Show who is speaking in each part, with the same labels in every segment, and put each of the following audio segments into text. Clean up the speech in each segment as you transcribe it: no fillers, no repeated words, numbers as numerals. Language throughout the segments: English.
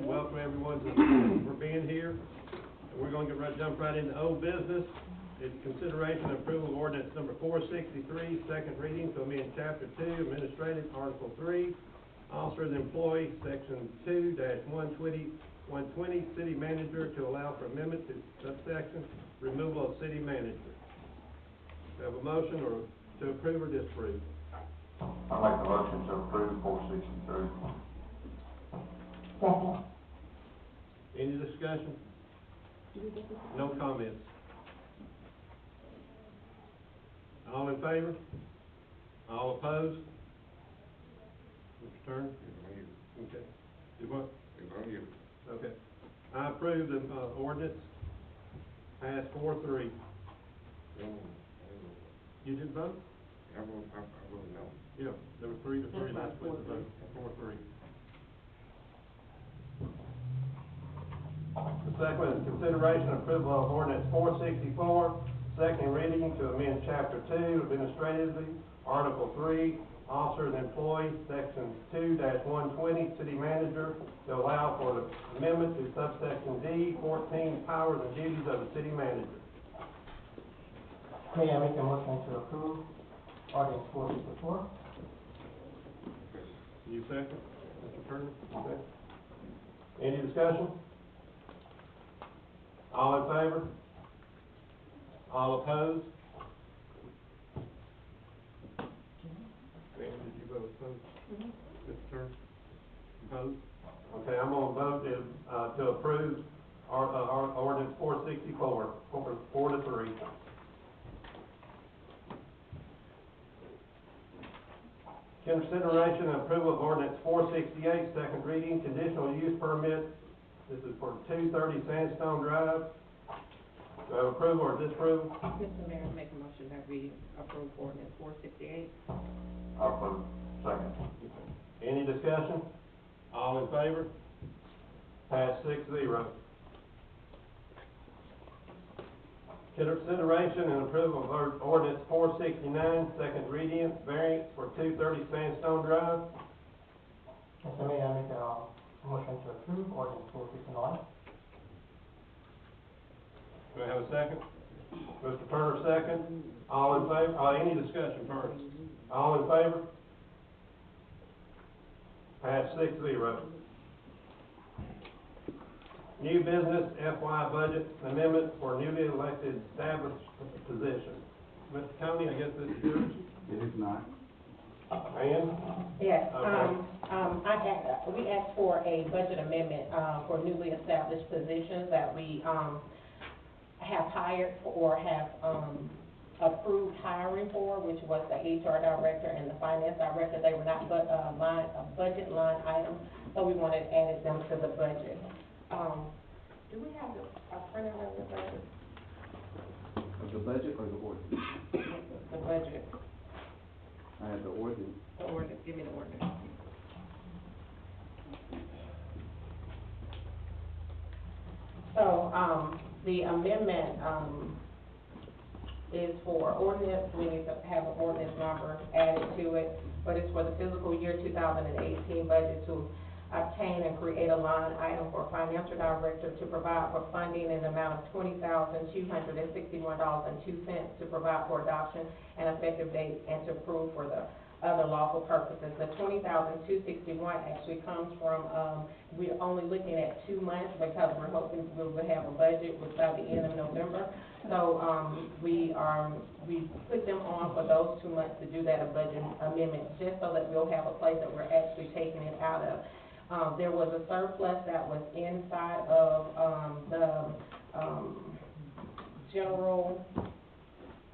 Speaker 1: Welcome everyone for being here. And we're going to jump right into old business. It's consideration and approval of ordinance number 463, second reading to amend chapter 2, administrative, article 3, officer and employee, section 2-120, city manager, to allow for amendment to subsection removal of city manager. Do I have a motion or to approve or disapprove?
Speaker 2: I make the motion to approve 463.
Speaker 3: Second.
Speaker 1: Any discussion? No comments. All in favor? All opposed? Mr. Turner? Okay. Do what? Okay. I approve the ordinance. Passed 4-3. You did vote?
Speaker 2: I voted no.
Speaker 1: Yeah, there were 3-3, and I split the vote, 4-3. The second is consideration and approval of ordinance 464, second reading to amend chapter 2, administratively, article 3, officer and employee, section 2-120, city manager, to allow for the amendment to subsection D, 14, powers and duties of the city manager.
Speaker 3: May I make a motion to approve ordinance 464?
Speaker 1: You second, Mr. Turner? Okay. Any discussion? All in favor? All opposed? Dan, did you vote opposed? Mr. Turner? Opposed? Okay, I'm going to vote to approve our ordinance 464, 4-3. Consideration and approval of ordinance 468, second reading, conditional use permit. This is for 230 Sandstone Drive. Do I have approval or disapproval?
Speaker 4: Mr. Mayor, I make a motion that we approve ordinance 468.
Speaker 2: I'll approve. Second.
Speaker 1: Any discussion? All in favor? Passed 6-0. Consideration and approval of ordinance 469, second reading, variance for 230 Sandstone Drive.
Speaker 3: Mr. Mayor, I make a motion to approve ordinance 469.
Speaker 1: Do I have a second? Mr. Turner, second. All in favor? Any discussion first? All in favor? Passed 6-0. New business FY budget amendment for newly elected established position. Mr. Coney, I guess this is yours.
Speaker 2: It is not.
Speaker 1: Ann?
Speaker 4: Yes,
Speaker 1: Okay.
Speaker 4: we asked for a budget amendment, for newly established positions that we, have hired or have, approved hiring for, which was the HR director and the finance director. They were not budget line items, so we wanted added them to the budget. Do we have a printout of the budget?
Speaker 5: Of the budget or the ordinance?
Speaker 4: The budget,
Speaker 5: I have the ordinance.
Speaker 4: the ordinance, give me the ordinance. So, the amendment, is for ordinance. We need to have an ordinance number added to it, but it's for the fiscal year 2018 budget to obtain and create a line item for financial director to provide for funding in the amount of $20,261.02 to provide for adoption and effective date and to approve for the other lawful purposes. The $20,261 actually comes from, we're only looking at 2 months because we're hoping we will have a budget by the end of November. So we put them on for those 2 months to do that budget amendment, just so that we'll have a place that we're actually taking it out of. There was a surplus that was inside of the general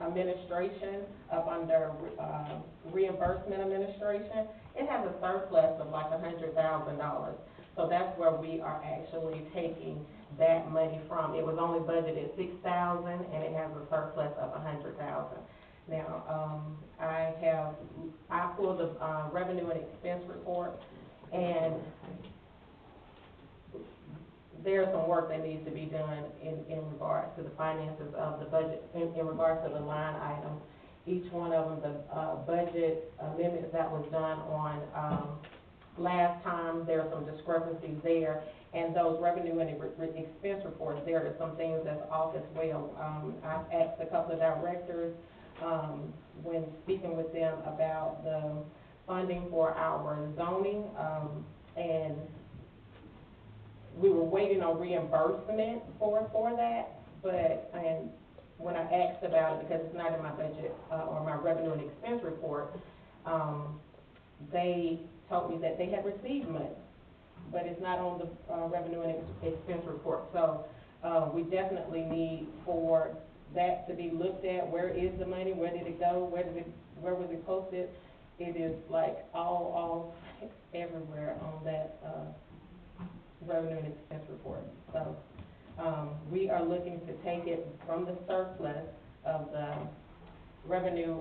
Speaker 4: administration up under reimbursement administration. It has a surplus of like $100,000. So that's where we are actually taking that money from. It was only budgeted $6,000 and it has a surplus of $100,000. Now, I pulled the revenue and expense report, and there's some work that needs to be done in regards to the finances of the budget, in regards to the line items. Each one of them, the budget amendments that was done on last time, there are some discrepancies there, and those revenue and expense reports, there are some things that's off as well. I've asked a couple of directors, when speaking with them about the funding for our zoning, and we were waiting on reimbursement for that, but, and when I asked about it, because it's not in my budget, or my revenue and expense report, they told me that they had received money, but it's not on the, revenue and expense report. So, we definitely need for that to be looked at. Where is the money? Where did it go? Where was it posted? It is like all everywhere on that, revenue and expense report. So, we are looking to take it from the surplus of the revenue,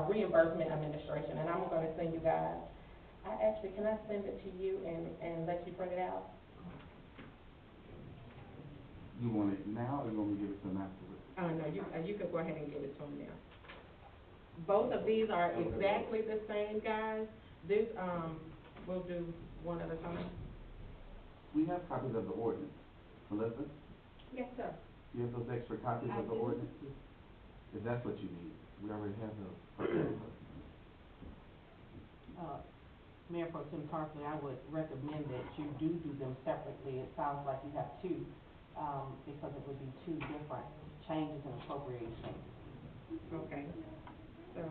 Speaker 4: reimbursement administration, and I'm gonna send you guys, can I send it to you and let you print it out?
Speaker 5: You want it now, or you want me to give it to them afterwards?
Speaker 4: No, you could go ahead and give it to them now. Both of these are exactly the same, guys. This, we'll do one at a time.
Speaker 5: We have copies of the ordinance. Melissa,
Speaker 4: Yes, sir.
Speaker 5: you have those extra copies
Speaker 4: I
Speaker 5: of the
Speaker 4: do.
Speaker 5: ordinances? If that's what you need, we already have those.
Speaker 6: Mayor Pro Tem Parsley, I would recommend that you do them separately. It sounds like you have two, because it would be two different changes and appropriations.
Speaker 4: Okay. So,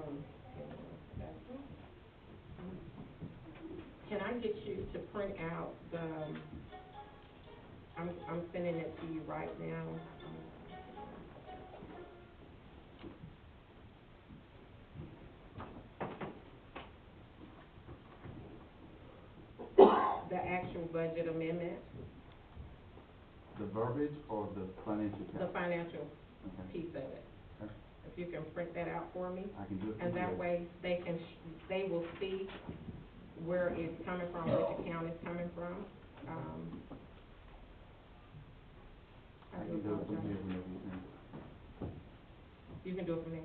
Speaker 4: can I get you to print out the, I'm sending it to you right now. The actual budget amendment,
Speaker 5: The verbiage or the financial
Speaker 4: the
Speaker 5: calendar?
Speaker 4: financial
Speaker 5: Okay.
Speaker 4: piece of it.
Speaker 5: Okay.
Speaker 4: If you can print that out for me,
Speaker 5: I can do it.
Speaker 4: and that way they they will see where it's coming from, which account it's coming from.
Speaker 5: I can do it from here whenever you send it.
Speaker 4: You can do it from there.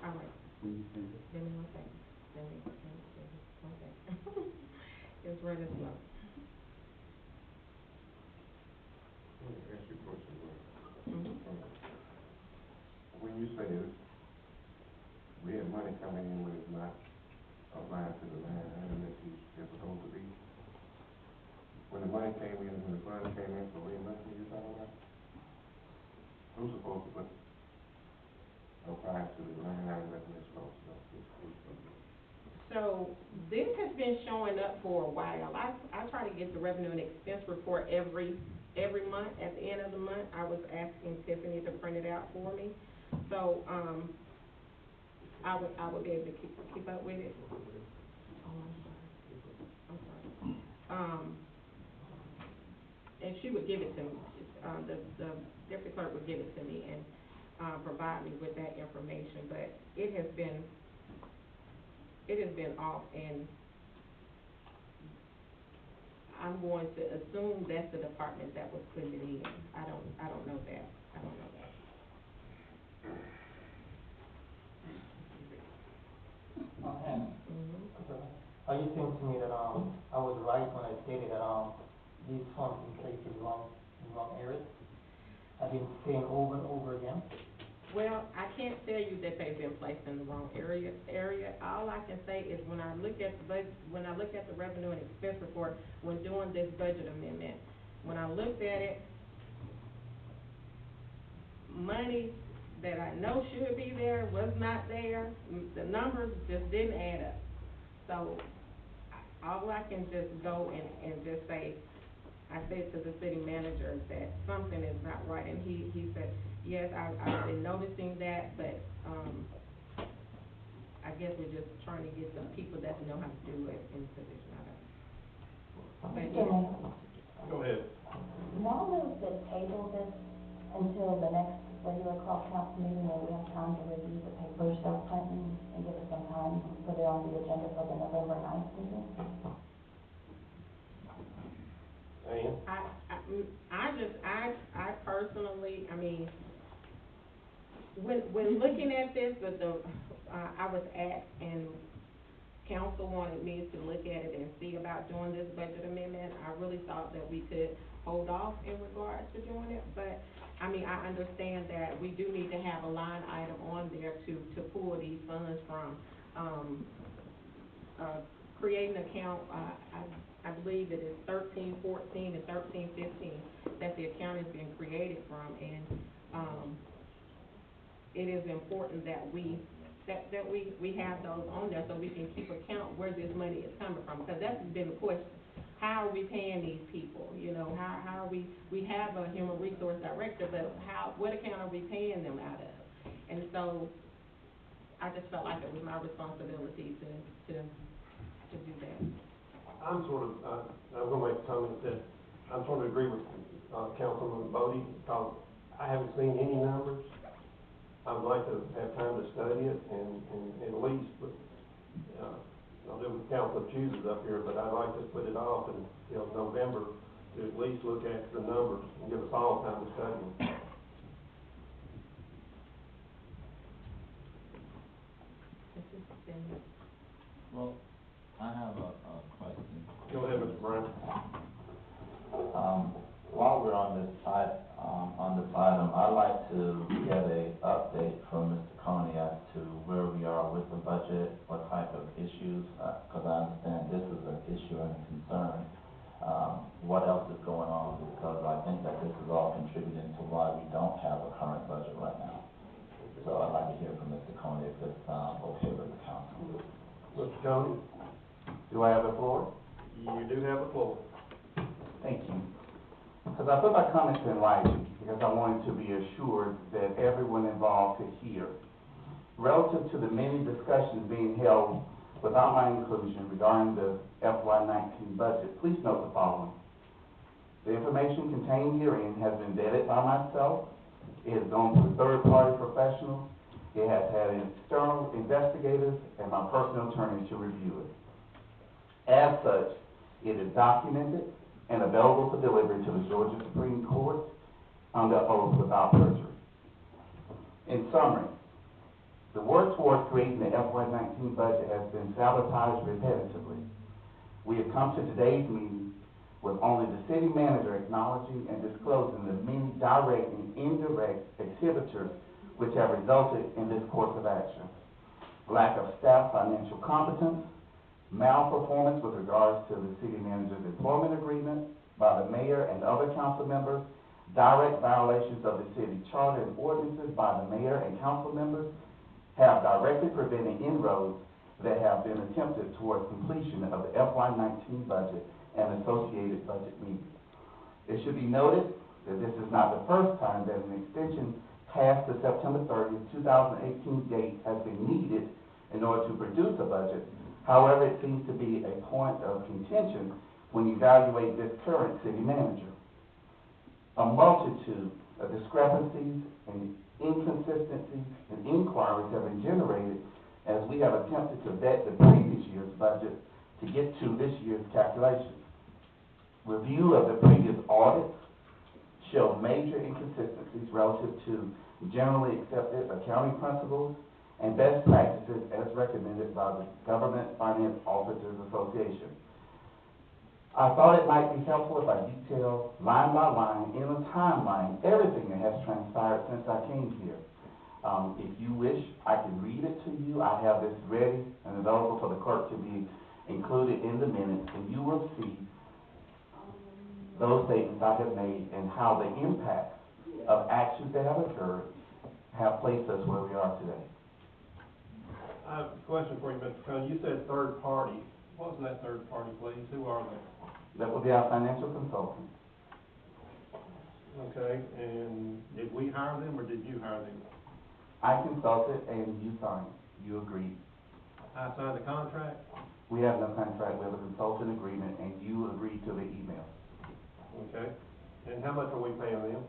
Speaker 4: All right.
Speaker 5: When you send it.
Speaker 4: Give me one second. Give me one second. It's running slow.
Speaker 2: Let me ask you a question,
Speaker 4: Mhm.
Speaker 2: When you say we have money coming in when it's not applied to the line item that it's supposed to be, when the money came in, when the funds came in for reimbursement, you're talking about? Who's supposed to apply to the line item that it's supposed to?
Speaker 4: So this has been showing up for a while. I try to get the revenue and expense report every month. At the end of the month, I was asking Tiffany to print it out for me. So, I would be able to keep up with it. Oh, I'm sorry. And she would give it to me. The deputy clerk would give it to me and, provide me with that information, but it has been off, and I'm going to assume that's the department that was putting it in. I don't know that.
Speaker 3: Are you saying to me that, I was right when I stated that, these funds been placed in wrong areas? I've been saying over and over again.
Speaker 4: Well, I can't tell you that they've been placed in the wrong area. All I can say is when I look at the revenue and expense report, when doing this budget amendment, when I looked at it, money that I know should be there was not there. The numbers just didn't add up. So, all I can just go and just say, I said to the city manager that something is not right, and he said, yes, I've been noticing that, but, I guess we're just trying to get some people that know how to do it in position. I don't.
Speaker 1: Go ahead.
Speaker 7: May I move to table this until the next regular council meeting where we have time to review the papers they're printing and give us some time to put it on the agenda for the November 9th meeting?
Speaker 1: Ann?
Speaker 4: I personally, I mean, when looking at this, I was asked, and council wanted me to look at it and see about doing this budget amendment, I really thought that we could hold off in regards to doing it, but, I mean, I understand that we do need to have a line item on there to pull these funds from, create an account, I believe it is 1314 and 1315 that the account is being created from, and, it is important that we have those on there so we can keep account where this money is coming from, because that's been the question. How are we paying these people? You know, how are we have a human resource director, but what account are we paying them out of? And so, I just felt like it was my responsibility to do that.
Speaker 1: I'm sort of, I'm gonna make a comment that I'm sort of agree with, Councilman Bodie, because I haven't seen any numbers. I would like to have time to study it and at least, I'll do with Council chooses up here, but I'd like to put it off until November to at least look at the numbers and give us all time to study them.
Speaker 8: Well, I have a question.
Speaker 1: Go ahead, Mr. Brown.
Speaker 8: While we're on this item, I'd like to get a update from Mr. Coney as to where we are with the budget, what type of issues, because I understand this is an issue and a concern. What else is going on, because I think that this is all contributing to why we don't have a current budget right now. So I'd like to hear from Mr. Coney if it's okay with the council.
Speaker 1: Mr. Coney,
Speaker 5: Do I have the floor?
Speaker 1: you do have the floor.
Speaker 5: Thank you. Because I put my comments in writing, because I wanted to be assured that everyone involved could hear. Relative to the many discussions being held without my inclusion regarding the FY19 budget, please note the following. The information contained herein has been vetted by myself. It has gone through third-party professionals. It has had external investigators and my personal attorney to review it. As such, it is documented and available for delivery to the Georgia Supreme Court under oath without perjury. In summary, the work towards creating the FY19 budget has been sabotaged repetitively. We have come to today's meeting with only the city manager acknowledging and disclosing the many direct and indirect exhibitors which have resulted in this course of action. Lack of staff financial competence, malperformance with regards to the city manager's employment agreement by the mayor and other council members, direct violations of the city charter and ordinances by the mayor and council members have directly prevented inroads that have been attempted towards completion of the FY19 budget and associated budget meetings. It should be noted that this is not the first time that an extension past the September 30th, 2018 date has been needed in order to produce a budget. However, it seems to be a point of contention when you evaluate this current city manager. A multitude of discrepancies and inconsistencies and inquiries have been generated as we have attempted to vet the previous year's budget to get to this year's calculations. Review of the previous audits showed major inconsistencies relative to generally accepted accounting principles and best practices as recommended by the Government Finance Officers Association. I thought it might be helpful if I detail line by line in a timeline everything that has transpired since I came here. If you wish, I can read it to you. I have this ready and available for the clerk to be included in the minutes, and you will see those statements I have made and how the impacts of actions that have occurred have placed us where we are today.
Speaker 1: I have a question for you, Mr. Coney. You said third party. What was that third party, please? Who are they?
Speaker 5: That would be our financial consultant.
Speaker 1: Okay, and did we hire them or did you hire them?
Speaker 5: I consulted and you signed. You agreed.
Speaker 1: I signed the contract?
Speaker 5: We have no contract. We have a consultant agreement, and you agreed to the email.
Speaker 1: Okay. And how much are we paying them?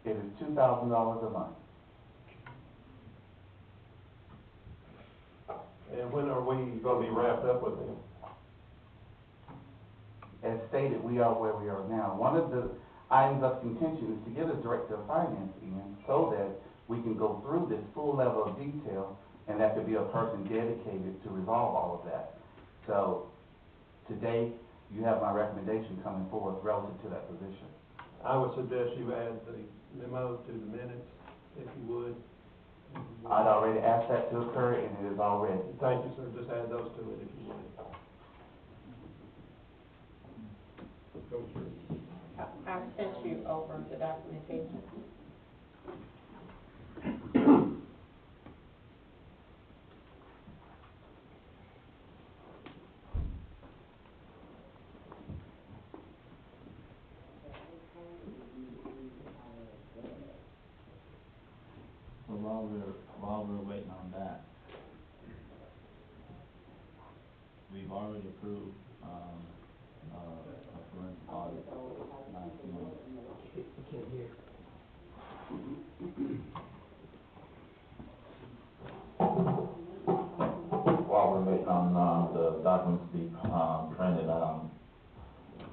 Speaker 5: It is $2,000 a month.
Speaker 1: And when are we going to be wrapped up with them?
Speaker 5: As stated, we are where we are now. One of the items of contention is to get a director of finance in so that we can go through this full level of detail and there could be a person dedicated to resolve all of that. So, today, you have my recommendation coming forward relative to that position.
Speaker 1: I would suggest you add the memo to the minutes, if you would.
Speaker 5: I'd already asked that to occur, and it is already.
Speaker 1: Thank you, sir, just add those to it, if you would. Go through.
Speaker 4: I sent you over the documentation.
Speaker 8: So while we're waiting on that, we've already approved, a forensic audit last month. While we're waiting on, the documents to be, printed,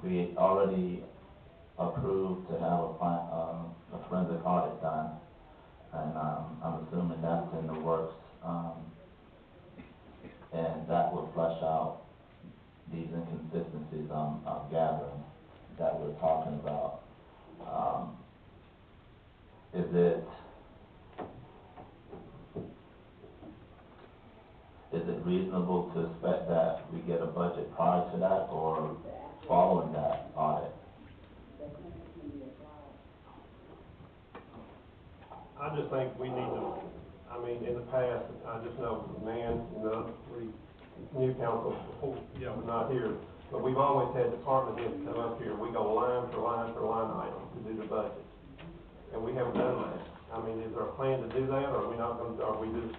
Speaker 8: we already approved to have a forensic audit done. And, I'm assuming that's in the works, and that will flesh out these inconsistencies I'm gathering that we're talking about. Is it reasonable to expect that we get a budget prior to that or following that audit?
Speaker 1: I just think we need to, I mean, in the past, I just know the man and the other three new council, were not here, but we've always had department heads come up here, we go line for line item to do the budget. And we haven't done that. I mean, is there a plan to do that, or are we not gonna, are we just,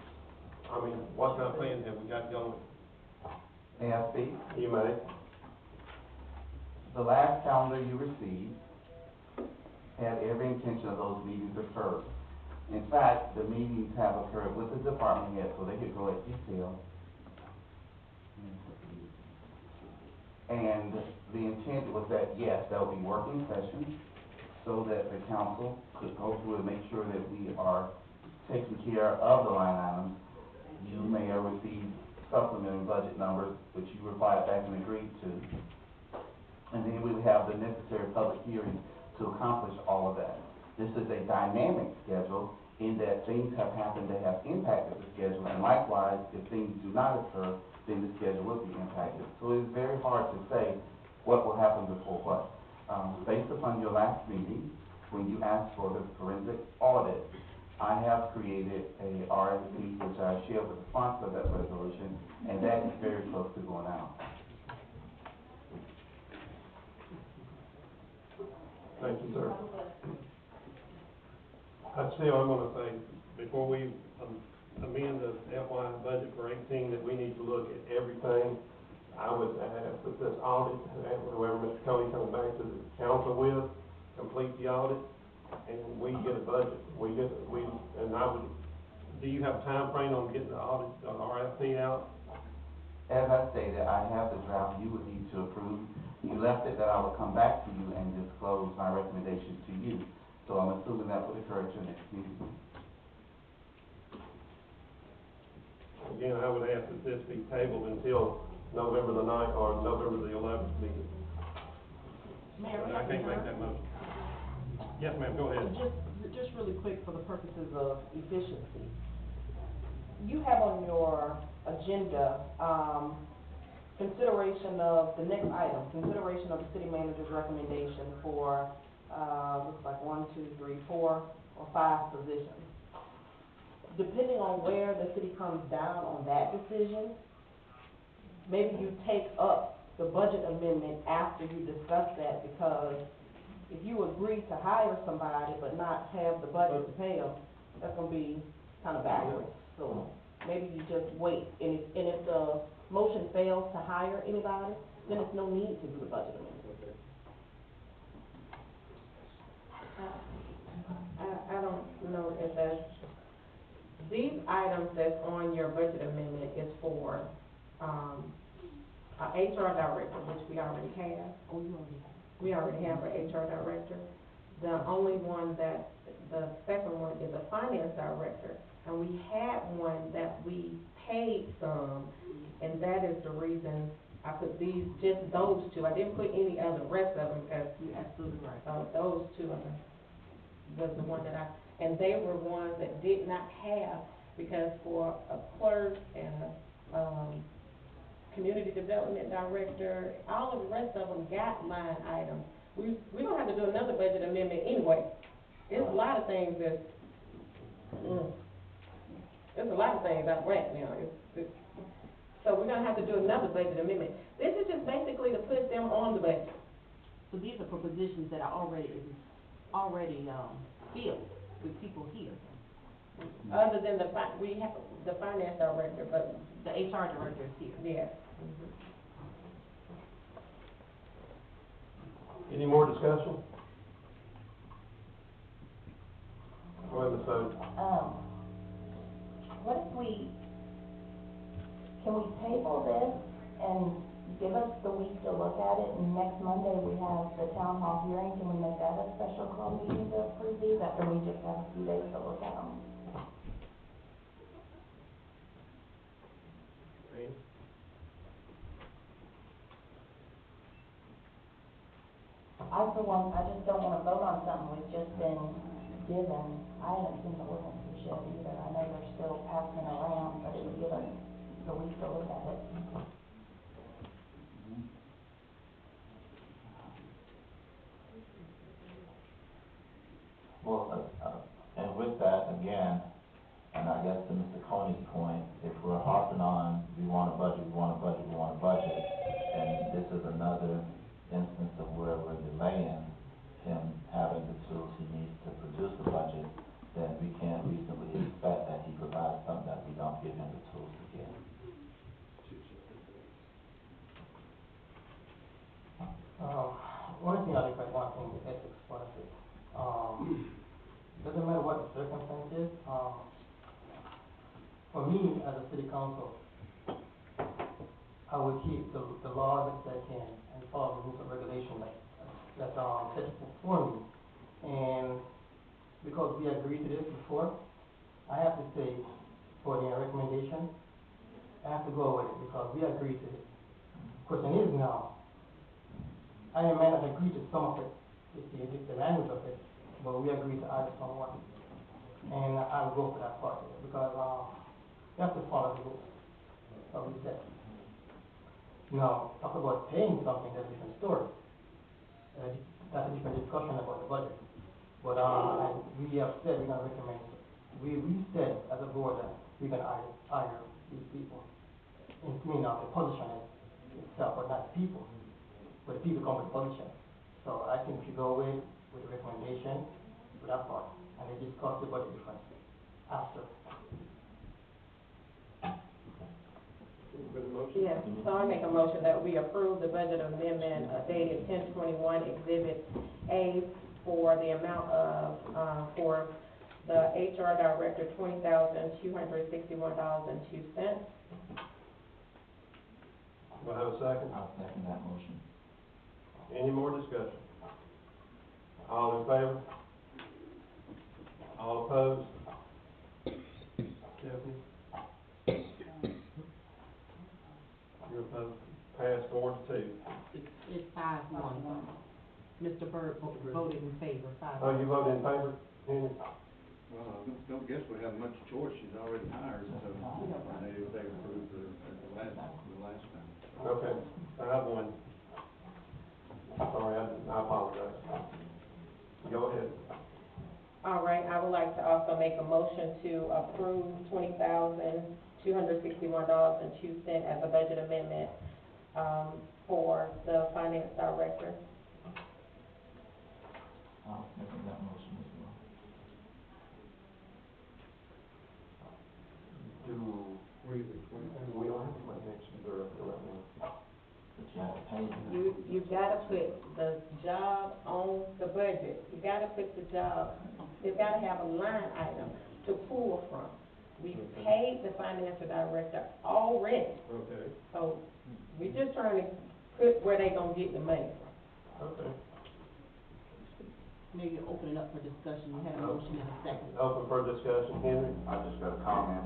Speaker 1: I mean, what kind of plan have we got going?
Speaker 5: May I speak?
Speaker 1: You may.
Speaker 5: The last calendar you received had every intention of those meetings occurred. In fact, the meetings have occurred with the department head so they could go at detail. And the intent was that, yes, there will be working sessions so that the council could go through and make sure that we are taking care of the line items. You may have received supplementary budget numbers, which you replied back and agreed to. And then we would have the necessary public hearings to accomplish all of that. This is a dynamic schedule in that things have happened that have impacted the schedule, and likewise, if things do not occur, then the schedule will be impacted. So it's very hard to say what will happen before what. Based upon your last meeting, when you asked for the forensic audit, I have created a RFP, which I shared with the sponsor of that resolution, and that is very close to going out.
Speaker 1: Thank you, sir. I'm gonna say, before we amend the FY budget for 18, that we need to look at everything. I would ask that this audit, whoever Mr. Coney comes back to the council with, complete the audit, and we get a budget. And I would, do you have a time frame on getting the audit, RFP out?
Speaker 5: As I stated, I have the draft you would need to approve. You left it that I would come back to you and disclose my recommendations to you. So I'm assuming that would occur at your next meeting.
Speaker 1: Again, I would ask that this be tabled until November the 9th or November the 11th meeting.
Speaker 6: Mayor,
Speaker 1: But I can't make that motion. Yes, ma'am, go ahead.
Speaker 6: Just really quick for the purposes of efficiency. You have on your agenda, consideration of the next item, consideration of the city manager's recommendation for, looks like 1, 2, 3, 4, or 5 positions. Depending on where the city comes down on that decision, maybe you take up the budget amendment after you discuss that, because if you agree to hire somebody but not have the budget to pay them, that's gonna be kind of backwards. So maybe you just wait, and if the motion fails to hire anybody, then there's no need to do the budget amendment.
Speaker 4: I don't know if that's, these items that's on your budget amendment is for, our HR director, which we already have. We already have our HR director. The only one that, the second one is a finance director, And we had one that we paid some, and that is the reason I put these, just those two. I didn't put any other rest of them, because
Speaker 6: You're absolutely right.
Speaker 4: those two was the one that and they were ones that did not have, because for a clerk and a, community development director, all of the rest of them got line items. We don't have to do another budget amendment anyway. It's a lot of things that, there's a lot of things out right now. So we're gonna have to do another budget amendment. This is just basically to put them on the budget.
Speaker 6: So these are for positions that are already filled with people here.
Speaker 4: Other than we have the finance director, but,
Speaker 6: The HR director is here.
Speaker 4: yeah.
Speaker 1: Any more discussion? Go ahead, Ms. Oden.
Speaker 7: What if can we table this and give us the week to look at it, and next Monday we have the town hall hearing, can we make that a special call meeting to approve these, after we just have a few days to look at them? I just don't wanna vote on something we've just been given. I haven't seen the ordinances yet either. I know they're still passing around, but it would give us the week to look at it.
Speaker 8: Well, and with that, again, and I guess to Mr. Coney's point, if we're harping on, we want a budget, and this is another instance of where we're delaying him having the tools he needs to produce the budget, then we can't reasonably expect that he provides something that we don't give him the tools to get.
Speaker 3: One thing I like one thing, the ethics part of it. Doesn't matter what the circumstance is, for me, as a city council, I would keep the law as I can and follow the rules and regulations that set before me. And because we agreed to this before, I have to say, for the recommendation, I have to go with it because we agreed to it. Question is now, I may not agree to some of it, the language of it, but we agreed to add someone. And I'll go for that part of it because you have to follow the rules that we set. Now, talk about paying something, that's a different story. That's a different discussion about the budget. But and we have said we're going to recommend, we said as a board that we're going to hire these people. And the position itself, but not people. But the people come with position. So I think if you go with the recommendation, with that part, and they discuss the budget difference after.
Speaker 4: Yes, so I make a motion that we approve the budget amendment dated 10/21, Exhibit A, for the amount of, for the HR director, $20,261.02.
Speaker 1: Do I have a second?
Speaker 8: I'll second that motion.
Speaker 1: Any more discussion? All in favor? All opposed? Stephanie? You're opposed? Pass 4-2.
Speaker 6: It's 5-1. Mr. Byrd voted in favor, 5-1.
Speaker 1: Oh, you voted in favor? Henry?
Speaker 9: Well, I don't guess we have much choice, she's already hired, so they approved the last time.
Speaker 1: Okay, 5-1. Sorry, I apologize. Go ahead.
Speaker 4: All right, I would like to also make a motion to approve $20,261.02 as a budget amendment, for the finance director.
Speaker 8: I'll second that motion as well.
Speaker 1: We don't have to put next director right now.
Speaker 8: But you have to pay them.
Speaker 4: You gotta put the job on the budget. You gotta put the job, it's gotta have a line item to pull from. We paid the finance director already,
Speaker 1: Okay,
Speaker 4: so we just trying to put where they gonna get the money from.
Speaker 1: okay.
Speaker 6: Now you're opening up for discussion, you had a motion and a second.
Speaker 1: Open for discussion, Henry?
Speaker 5: I just got a comment.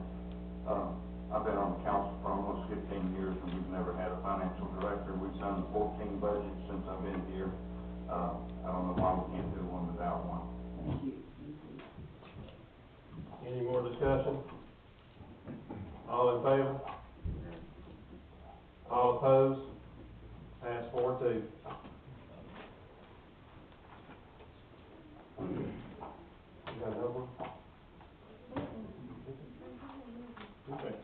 Speaker 5: I've been on the council for almost 15 years, and we've never had a financial director. We've done 14 budgets since I've been here. I don't know why we can't do one without one.
Speaker 1: Any more discussion? All in favor? All opposed? Pass 4-2. You got another one? Okay.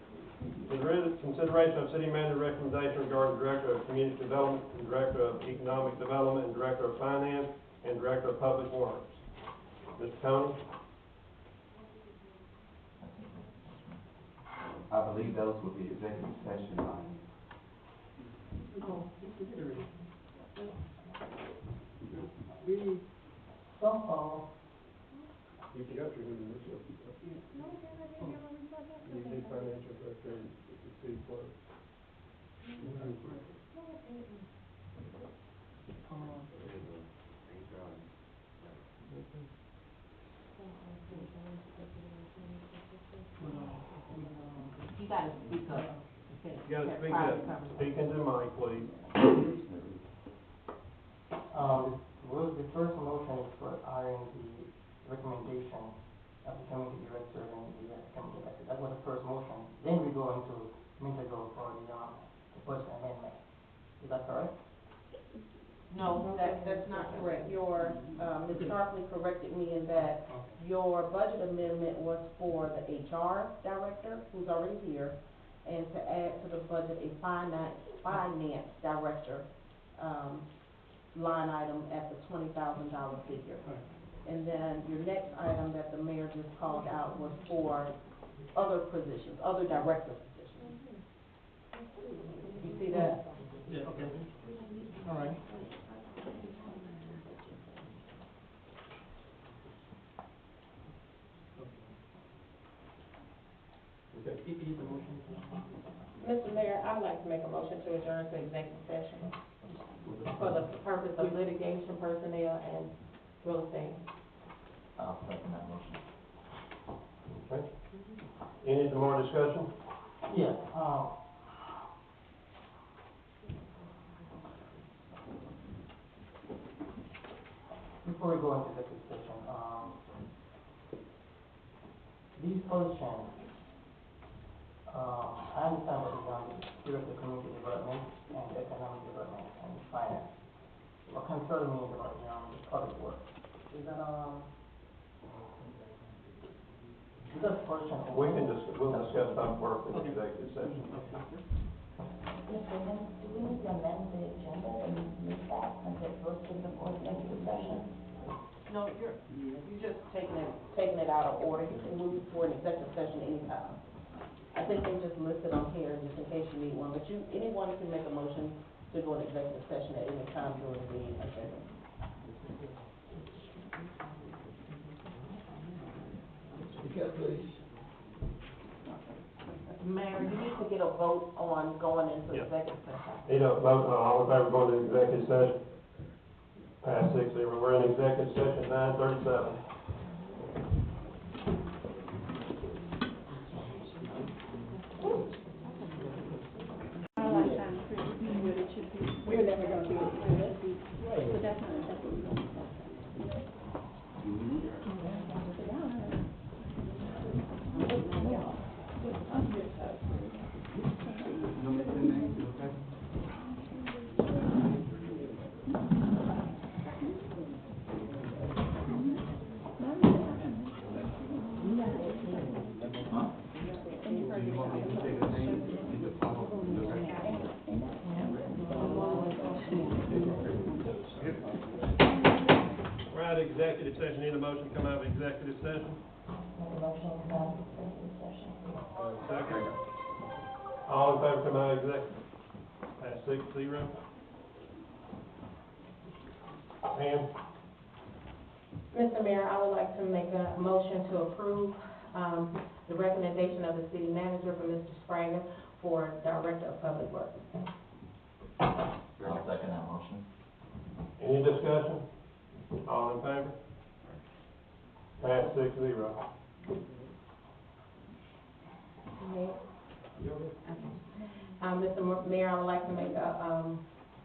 Speaker 1: Consideration of city manager recommendation regarding director of community development, and director of economic development, and director of finance, and director of public works. Mr. Tony?
Speaker 5: I believe those will be executive session items.
Speaker 3: So,
Speaker 1: You forgot your name, you need financial director, city clerk.
Speaker 6: You gotta speak up.
Speaker 1: You gotta speak up, speak into the mic, please.
Speaker 3: the first motion is for hiring the recommendation of the community director and the community director. That was the first motion. Then we go into, go for the budget amendment. Is that correct?
Speaker 6: No, that's not correct. Your, Ms. Sharpley corrected me in that your budget amendment was for the HR director, who's already here, and to add to the budget a finance director, line item at the $20,000 figure. And then your next item that the mayor just called out was for other positions, other director positions. You see that?
Speaker 3: Yeah, okay. All right.
Speaker 4: Mr. Mayor, I'd like to make a motion to adjourn to executive session for the purpose of litigation, personnel, and real estate.
Speaker 8: I'll second that motion.
Speaker 1: Okay. Any more discussion?
Speaker 3: Yeah, before we go into executive session, these positions, I understand that it's on the director of community development and economic development and finance. What concerns me is about the public work. Is that, this portion.
Speaker 1: We'll discuss public work in executive session.
Speaker 7: Mr. Higgins, do we need to amend the agenda and move that since it posted before executive session?
Speaker 6: No, you're just taking it out of order. You can move for an executive session anytime. I think they just listed on here just in case you need one, but anyone can make a motion to go into executive session at any time during the agenda. Mayor, you need to get a vote on going into executive session.
Speaker 1: Need a vote, all in favor going to executive session? Pass 6-0. We're in executive session, 9:37.
Speaker 10: We're never going to be able to do it, but that's not acceptable.
Speaker 1: Executive session, need a motion to come out of executive session?
Speaker 7: Make a motion to come out of executive session.
Speaker 1: Second. All in favor, come out of executive? Pass 6-0. Pam?
Speaker 4: Mr. Mayor, I would like to make a motion to approve, the recommendation of the city manager for Mr. Spranger for Director of Public Works.
Speaker 8: I'll second that motion.
Speaker 1: Any discussion? All in favor? Pass 6-0.
Speaker 4: Mr. Mayor, I would like to make a,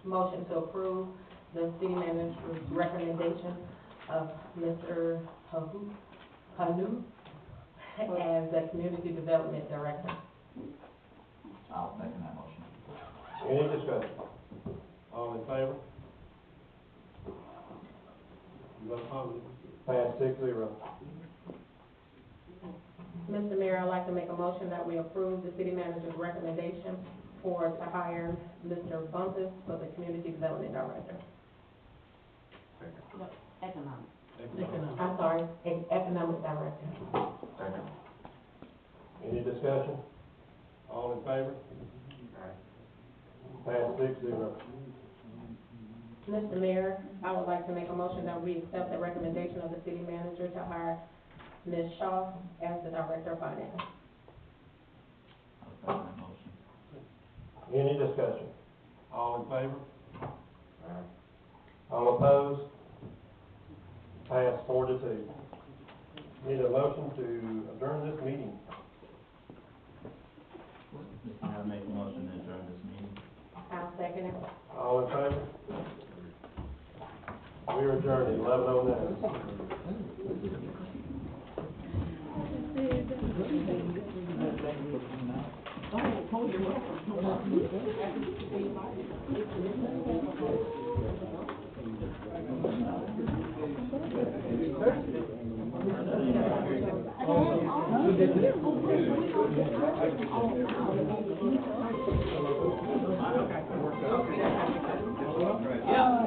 Speaker 4: motion to approve the city manager's recommendation of Mr. Hanu as the community development director.
Speaker 8: I'll second that motion.
Speaker 1: Any discussion? All in favor? You vote positive. Pass 6-0.
Speaker 4: Mr. Mayor, I'd like to make a motion that we approve the city manager's recommendation to hire Mr. Bumpus for the community development director.
Speaker 6: Economic.
Speaker 4: I'm sorry, economic director.
Speaker 8: Second.
Speaker 1: Any discussion? All in favor? Pass 6-0.
Speaker 4: Mr. Mayor, I would like to make a motion that we accept the recommendation of the city manager to hire Ms. Shaw as the director of finance.
Speaker 8: I'll second that motion.
Speaker 1: Any discussion? All in favor? All opposed? Pass 4-2. Need a motion to adjourn this meeting.
Speaker 8: Mr. Mayor, I make a motion to adjourn this meeting.
Speaker 4: I'll second it.
Speaker 1: All in favor? We are adjourned at 11:09.
Speaker 9: Yeah.